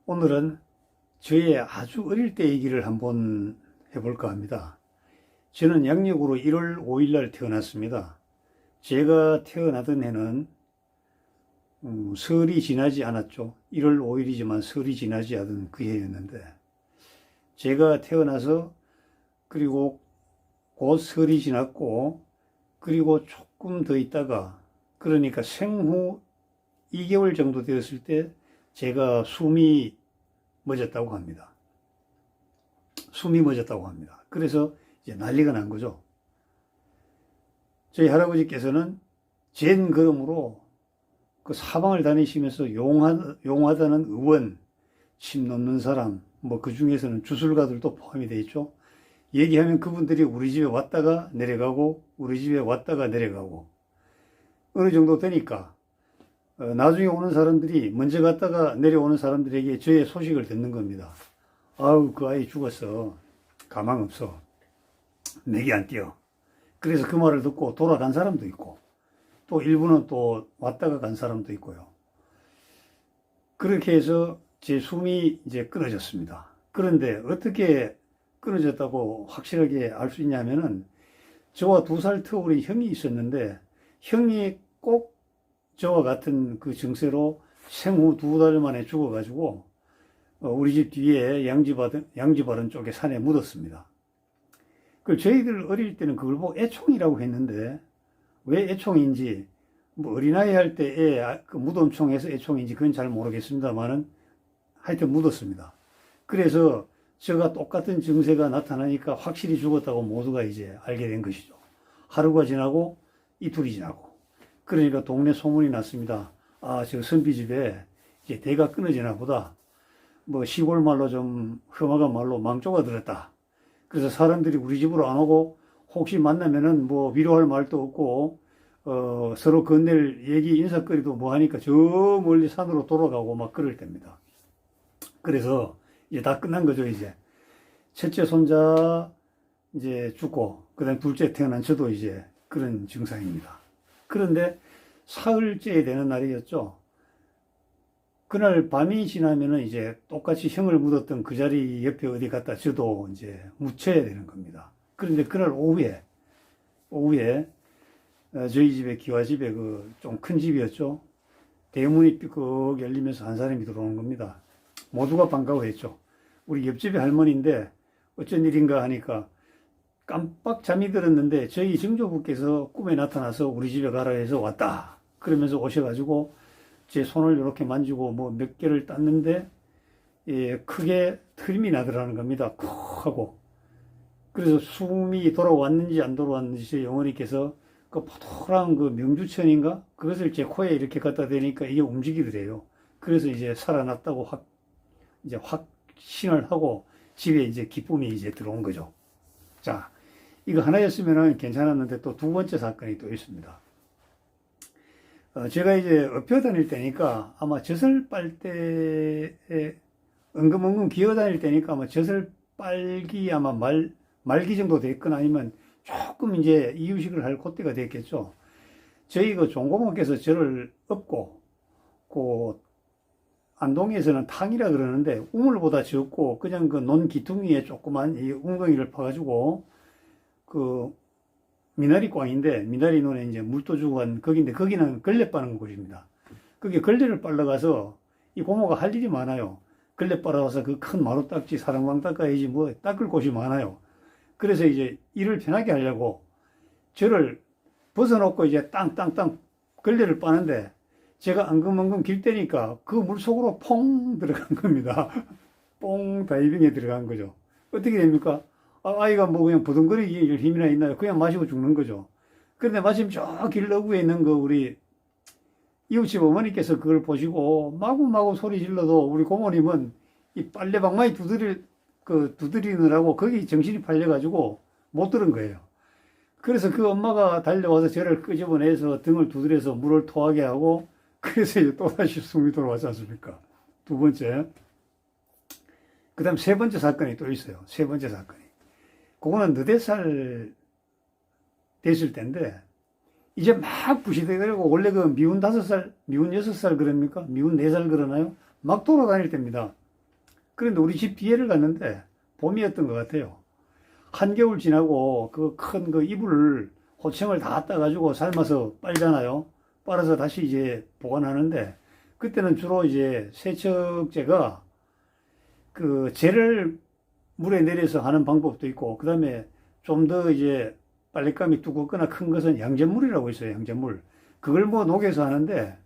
오늘은 저의 아주 어릴 때 얘기를 한번 해볼까 합니다. 저는 양력으로 1월 5일 날 태어났습니다. 제가 태어나던 해는 설이 지나지 않았죠. 1월 5일이지만 설이 지나지 않은 그 해였는데, 제가 태어나서 그리고 곧 설이 지났고, 그리고 조금 더 있다가, 그러니까 생후 2개월 정도 되었을 때 제가 숨이 멎었다고 합니다. 숨이 멎었다고 합니다. 그래서 이제 난리가 난 거죠. 저희 할아버지께서는 젠 걸음으로 그 사방을 다니시면서 용하다는 의원, 침 놓는 사람, 뭐 그 중에서는 주술가들도 포함이 되어 있죠. 얘기하면 그분들이 우리 집에 왔다가 내려가고, 우리 집에 왔다가 내려가고, 어느 정도 되니까 나중에 오는 사람들이, 먼저 갔다가 내려오는 사람들에게 저의 소식을 듣는 겁니다. 아우, 그 아이 죽었어. 가망 없어. 맥이 안 뛰어. 그래서 그 말을 듣고 돌아간 사람도 있고, 또 일부는 또 왔다가 간 사람도 있고요. 그렇게 해서 제 숨이 이제 끊어졌습니다. 그런데 어떻게 끊어졌다고 확실하게 알 수 있냐면은, 저와 2살 터울의 형이 있었는데, 형이 꼭 저와 같은 그 증세로 생후 2달 만에 죽어가지고 우리 집 뒤에 양지바른 쪽에 산에 묻었습니다. 그 저희들 어릴 때는 그걸 보고 애총이라고 했는데, 왜 애총인지, 뭐 어린아이 할 때 그 무덤총에서 애총인지 그건 잘 모르겠습니다만은 하여튼 묻었습니다. 그래서 저가 똑같은 증세가 나타나니까 확실히 죽었다고 모두가 이제 알게 된 것이죠. 하루가 지나고 이틀이 지나고, 그러니까 동네 소문이 났습니다. 아, 저 선비집에 이제 대가 끊어지나 보다. 뭐 시골 말로 좀 험악한 말로 망조가 들었다. 그래서 사람들이 우리 집으로 안 오고, 혹시 만나면은 뭐 위로할 말도 없고, 서로 건넬 얘기 인사거리도 뭐 하니까 저 멀리 산으로 돌아가고 막 그럴 때입니다. 그래서 이제 다 끝난 거죠, 이제. 첫째 손자 이제 죽고, 그 다음 둘째 태어난 저도 이제 그런 증상입니다. 그런데 사흘째 되는 날이었죠. 그날 밤이 지나면은 이제 똑같이 형을 묻었던 그 자리 옆에 어디 갔다 저도 이제 묻혀야 되는 겁니다. 그런데 그날 오후에 저희 집에, 기와집에 그 좀 큰 집이었죠. 대문이 삐걱 열리면서 한 사람이 들어오는 겁니다. 모두가 반가워했죠. 우리 옆집의 할머니인데 어쩐 일인가 하니까 깜빡 잠이 들었는데 저희 증조부께서 꿈에 나타나서 우리 집에 가라 해서 왔다. 그러면서 오셔가지고 제 손을 이렇게 만지고 뭐 몇 개를 땄는데, 예, 크게 트림이 나더라는 겁니다. 쿡 하고. 그래서 숨이 돌아왔는지 안 돌아왔는지 저희 어머니께서 그 포토란 그 명주천인가? 그것을 제 코에 이렇게 갖다 대니까 이게 움직이더래요. 그래서 이제 살아났다고 이제 확신을 하고 집에 이제 기쁨이 이제 들어온 거죠. 자, 이거 하나였으면 괜찮았는데 또 2번째 사건이 또 있습니다. 제가 이제 업혀 다닐 때니까 아마 젖을 빨 때에 엉금엉금 기어 다닐 때니까 아마 젖을 빨기 아마 말기 정도 됐거나 아니면 조금 이제 이유식을 할 그때가 됐겠죠. 저희 그 종고모께서 저를 업고, 그 안동에서는 탕이라 그러는데 우물보다 적고 그냥 그 논 기퉁이에 조그만 이 웅덩이를 파가지고 그 미나리 꽝인데, 미나리 논에 이제 물도 주고 한 거기인데, 거기는 걸레 빠는 곳입니다. 거기 걸레를 빨러가서 이 고모가 할 일이 많아요. 걸레 빨아와서 그 큰 마루 딱지 사랑방 닦아야지 뭐 닦을 곳이 많아요. 그래서 이제 일을 편하게 하려고 저를 벗어놓고 이제 땅땅땅 걸레를 빠는데, 제가 엉금엉금 길 때니까 그 물 속으로 퐁 들어간 겁니다. 뽕 다이빙에 들어간 거죠. 어떻게 됩니까? 아이가 뭐 그냥 부둥거리기 힘이나 있나요? 그냥 마시고 죽는 거죠. 그런데 마침 저 길 어구에 있는 거 우리 이웃집 어머니께서 그걸 보시고 마구마구 소리 질러도 우리 고모님은 이 빨래방망이 두드리느라고 거기 정신이 팔려가지고 못 들은 거예요. 그래서 그 엄마가 달려와서 저를 끄집어내서 등을 두드려서 물을 토하게 하고, 그래서 이제 또다시 숨이 돌아왔지 않습니까? 2번째. 그 다음 3번째 사건이 또 있어요. 3번째 사건이. 그거는 4살 됐을 때인데, 이제 막 부시대가지고, 원래 그 미운 5살, 미운 6살 그럽니까? 미운 4살 그러나요? 막 돌아다닐 때입니다. 그런데 우리 집 뒤에를 갔는데 봄이었던 것 같아요. 한겨울 지나고 그 큰 그 이불을 호청을 다 따가지고 삶아서 빨잖아요. 빨아서 다시 이제 보관하는데 그때는 주로 이제 세척제가 그 젤을 물에 내려서 하는 방법도 있고 그 다음에 좀 더 이제 빨랫감이 두껍거나 큰 것은 양잿물이라고 있어요. 양잿물. 그걸 뭐 녹여서 하는데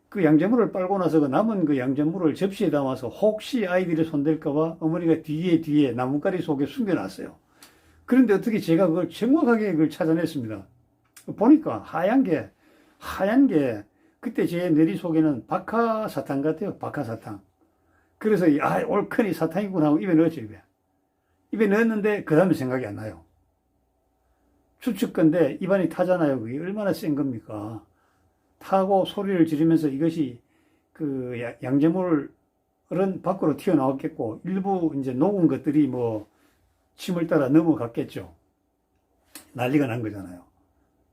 그 양잿물을 빨고 나서 그 남은 그 양잿물을 접시에 담아서 혹시 아이들이 손댈까봐 어머니가 뒤에 나뭇가리 속에 숨겨놨어요. 그런데 어떻게 제가 그걸 정확하게 그걸 찾아냈습니다. 보니까 하얀 게 그때 제 뇌리 속에는 박하사탕 같아요. 박하사탕. 그래서 올커니 사탕이구나 하고 입에 넣었죠. 입에 넣었는데 그 다음에 생각이 안 나요. 추측건데 입안이 타잖아요. 그게 얼마나 센 겁니까? 타고 소리를 지르면서 이것이 그 양잿물은 밖으로 튀어나왔겠고 일부 이제 녹은 것들이 뭐 침을 따라 넘어갔겠죠. 난리가 난 거잖아요.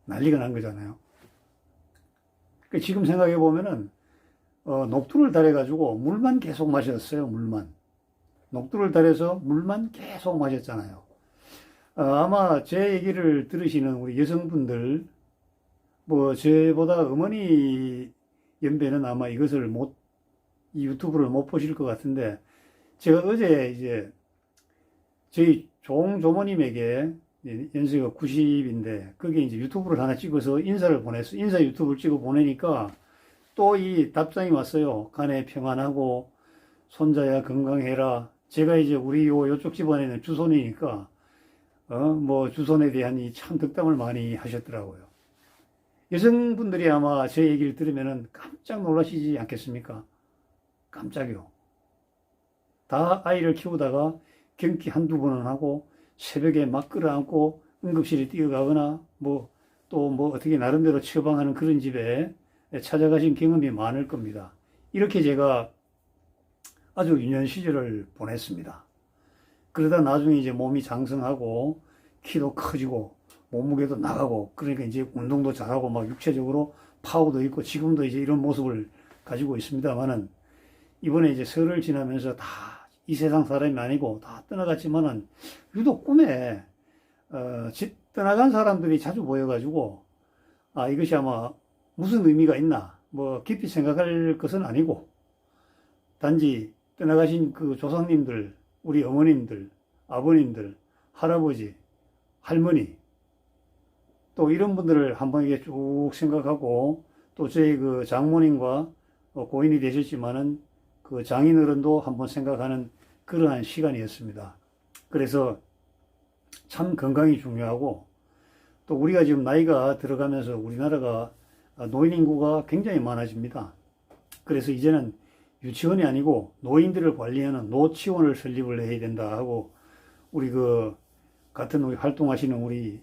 난리가 난 거잖아요. 지금 생각해 보면은 녹두를 달여가지고 물만 계속 마셨어요. 물만. 녹두를 달여서 물만 계속 마셨잖아요. 아마 제 얘기를 들으시는 우리 여성분들, 뭐, 저보다 어머니 연배는 아마 이것을 이 유튜브를 못 보실 것 같은데, 제가 어제 이제 저희 종조모님에게 연세가 90인데, 거기에 이제 유튜브를 하나 찍어서 인사를 보냈어요. 인사 유튜브를 찍어 보내니까 또 이 답장이 왔어요. 간에 평안하고, 손자야 건강해라. 제가 이제 우리 요쪽 집안에는 주손이니까, 뭐 주손에 대한 이 참 덕담을 많이 하셨더라고요. 여성분들이 아마 제 얘기를 들으면은 깜짝 놀라시지 않겠습니까? 깜짝이요. 다 아이를 키우다가 경기 한두 번은 하고 새벽에 막 끌어안고 응급실에 뛰어가거나 뭐 또 뭐 어떻게 나름대로 처방하는 그런 집에 찾아가신 경험이 많을 겁니다. 이렇게 제가 아주 유년 시절을 보냈습니다. 그러다 나중에 이제 몸이 장성하고 키도 커지고 몸무게도 나가고 그러니까 이제 운동도 잘하고 막 육체적으로 파워도 있고 지금도 이제 이런 모습을 가지고 있습니다만은 이번에 이제 설을 지나면서 다 이 세상 사람이 아니고 다 떠나갔지만은 유독 꿈에 떠나간 사람들이 자주 보여가지고 이것이 아마 무슨 의미가 있나 뭐 깊이 생각할 것은 아니고 단지 떠나가신 그 조상님들 우리 어머님들 아버님들 할아버지 할머니 또 이런 분들을 한번 이게 쭉 생각하고 또 저희 그 장모님과 고인이 되셨지만은 그 장인어른도 한번 생각하는 그러한 시간이었습니다. 그래서 참 건강이 중요하고 또 우리가 지금 나이가 들어가면서 우리나라가 노인 인구가 굉장히 많아집니다. 그래서 이제는 유치원이 아니고 노인들을 관리하는 노치원을 설립을 해야 된다 하고 우리 그 같은 우리 활동하시는 우리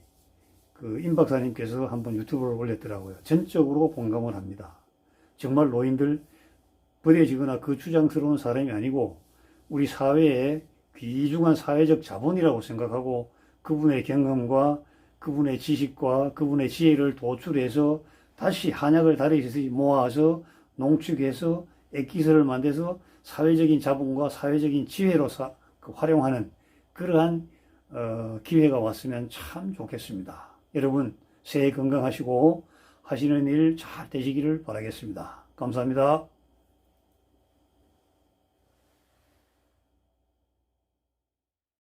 그 임 박사님께서 한번 유튜브를 올렸더라고요. 전적으로 공감을 합니다. 정말 노인들 버려지거나 그 주장스러운 사람이 아니고 우리 사회의 귀중한 사회적 자본이라고 생각하고 그분의 경험과 그분의 지식과 그분의 지혜를 도출해서 다시 한약을 다리듯이 모아서 농축해서 액기스를 만들어서 사회적인 자본과 사회적인 지혜로 활용하는 그러한 기회가 왔으면 참 좋겠습니다. 여러분 새해 건강하시고 하시는 일 잘 되시기를 바라겠습니다. 감사합니다.